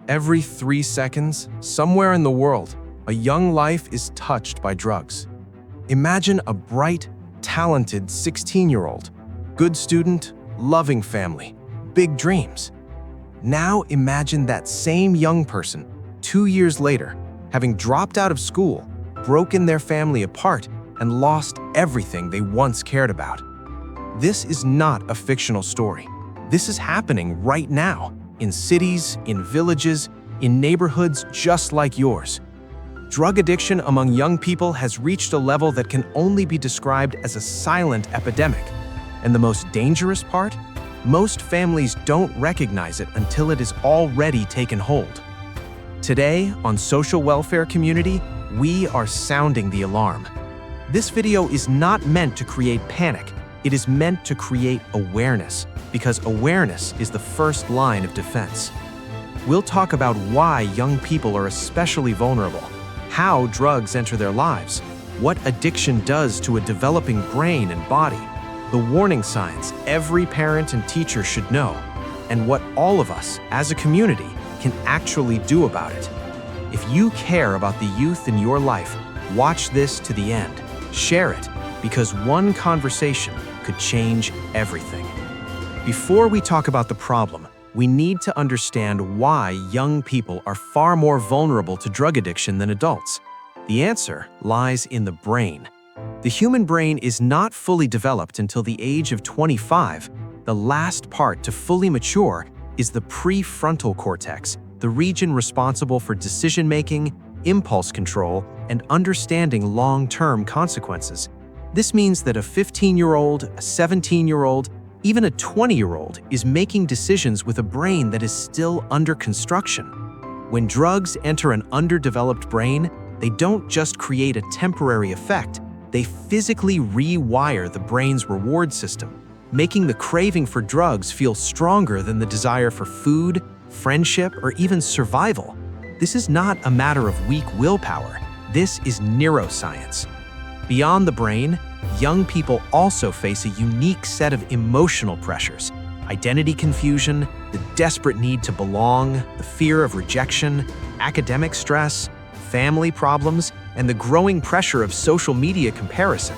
Every 3 seconds, somewhere in the world, a young life is touched by drugs. Imagine a bright, talented 16-year-old, good student, loving family, big dreams. Now imagine that same young person, 2 years later, having dropped out of school, broken their family apart, and lost everything they once cared about. This is not a fictional story. This is happening right now, in cities, in villages, in neighborhoods just like yours. Drug addiction among young people has reached a level that can only be described as a silent epidemic. And the most dangerous part? Most families don't recognize it until it has already taken hold. Today, on Social Welfare Community, we are sounding the alarm. This video is not meant to create panic. It is meant to create awareness, because awareness is the first line of defense. We'll talk about why young people are especially vulnerable, how drugs enter their lives, what addiction does to a developing brain and body, the warning signs every parent and teacher should know, and what all of us, as a community, can actually do about it. If you care about the youth in your life, watch this to the end. Share it, because one conversation could change everything. Before we talk about the problem, we need to understand why young people are far more vulnerable to drug addiction than adults. The answer lies in the brain. The human brain is not fully developed until the age of 25. The last part to fully mature is the prefrontal cortex, the region responsible for decision-making, impulse control, and understanding long-term consequences. This means that a 15-year-old, a 17-year-old, even a 20-year-old is making decisions with a brain that is still under construction. When drugs enter an underdeveloped brain, they don't just create a temporary effect, they physically rewire the brain's reward system, making the craving for drugs feel stronger than the desire for food, friendship, or even survival. This is not a matter of weak willpower. This is neuroscience. Beyond the brain, young people also face a unique set of emotional pressures: identity confusion, the desperate need to belong, the fear of rejection, academic stress, family problems, and the growing pressure of social media comparison.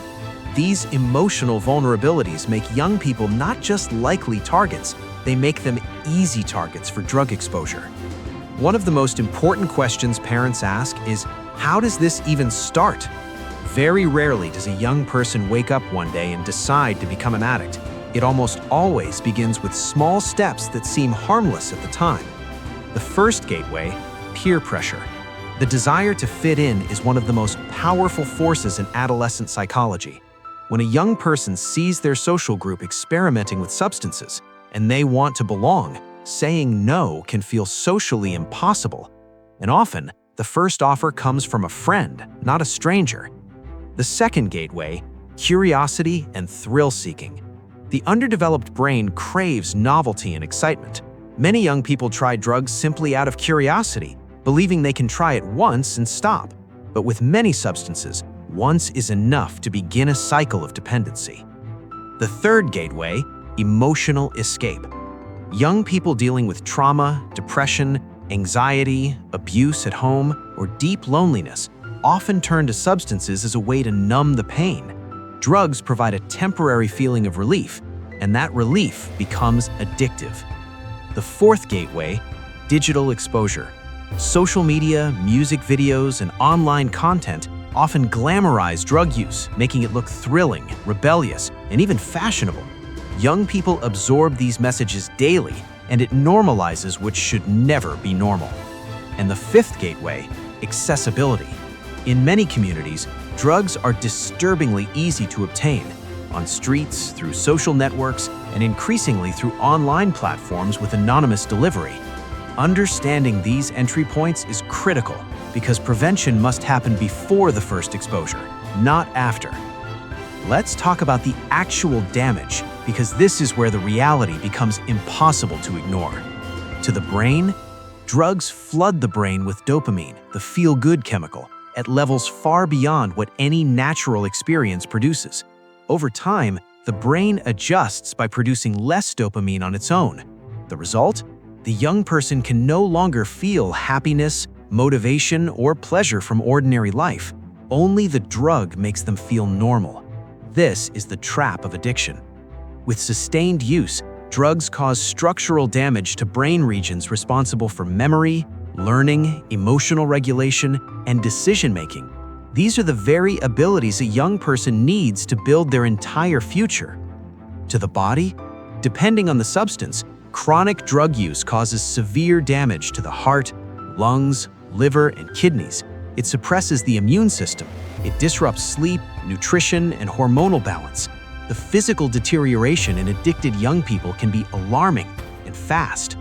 These emotional vulnerabilities make young people not just likely targets, they make them easy targets for drug exposure. One of the most important questions parents ask is, how does this even start? Very rarely does a young person wake up one day and decide to become an addict. It almost always begins with small steps that seem harmless at the time. The first gateway, peer pressure. The desire to fit in is one of the most powerful forces in adolescent psychology. When a young person sees their social group experimenting with substances and they want to belong, saying no can feel socially impossible. And often, the first offer comes from a friend, not a stranger. The second gateway, curiosity and thrill-seeking. The underdeveloped brain craves novelty and excitement. Many young people try drugs simply out of curiosity, believing they can try it once and stop. But with many substances, once is enough to begin a cycle of dependency. The third gateway, emotional escape. Young people dealing with trauma, depression, anxiety, abuse at home, or deep loneliness often turn to substances as a way to numb the pain. Drugs provide a temporary feeling of relief, and that relief becomes addictive. The fourth gateway, digital exposure. Social media, music videos, and online content often glamorize drug use, making it look thrilling, rebellious, and even fashionable. Young people absorb these messages daily, and it normalizes what should never be normal. And the fifth gateway, accessibility. In many communities, drugs are disturbingly easy to obtain, on streets, through social networks, and increasingly through online platforms with anonymous delivery. Understanding these entry points is critical because prevention must happen before the first exposure, not after. Let's talk about the actual damage, because this is where the reality becomes impossible to ignore. To the brain, drugs flood the brain with dopamine, the feel-good chemical, at levels far beyond what any natural experience produces. Over time, the brain adjusts by producing less dopamine on its own. The result? The young person can no longer feel happiness, motivation, or pleasure from ordinary life. Only the drug makes them feel normal. This is the trap of addiction. With sustained use, drugs cause structural damage to brain regions responsible for memory, learning, emotional regulation, and decision-making. These are the very abilities a young person needs to build their entire future. To the body, depending on the substance, chronic drug use causes severe damage to the heart, lungs, liver, and kidneys. It suppresses the immune system. It disrupts sleep, nutrition, and hormonal balance. The physical deterioration in addicted young people can be alarming and fast.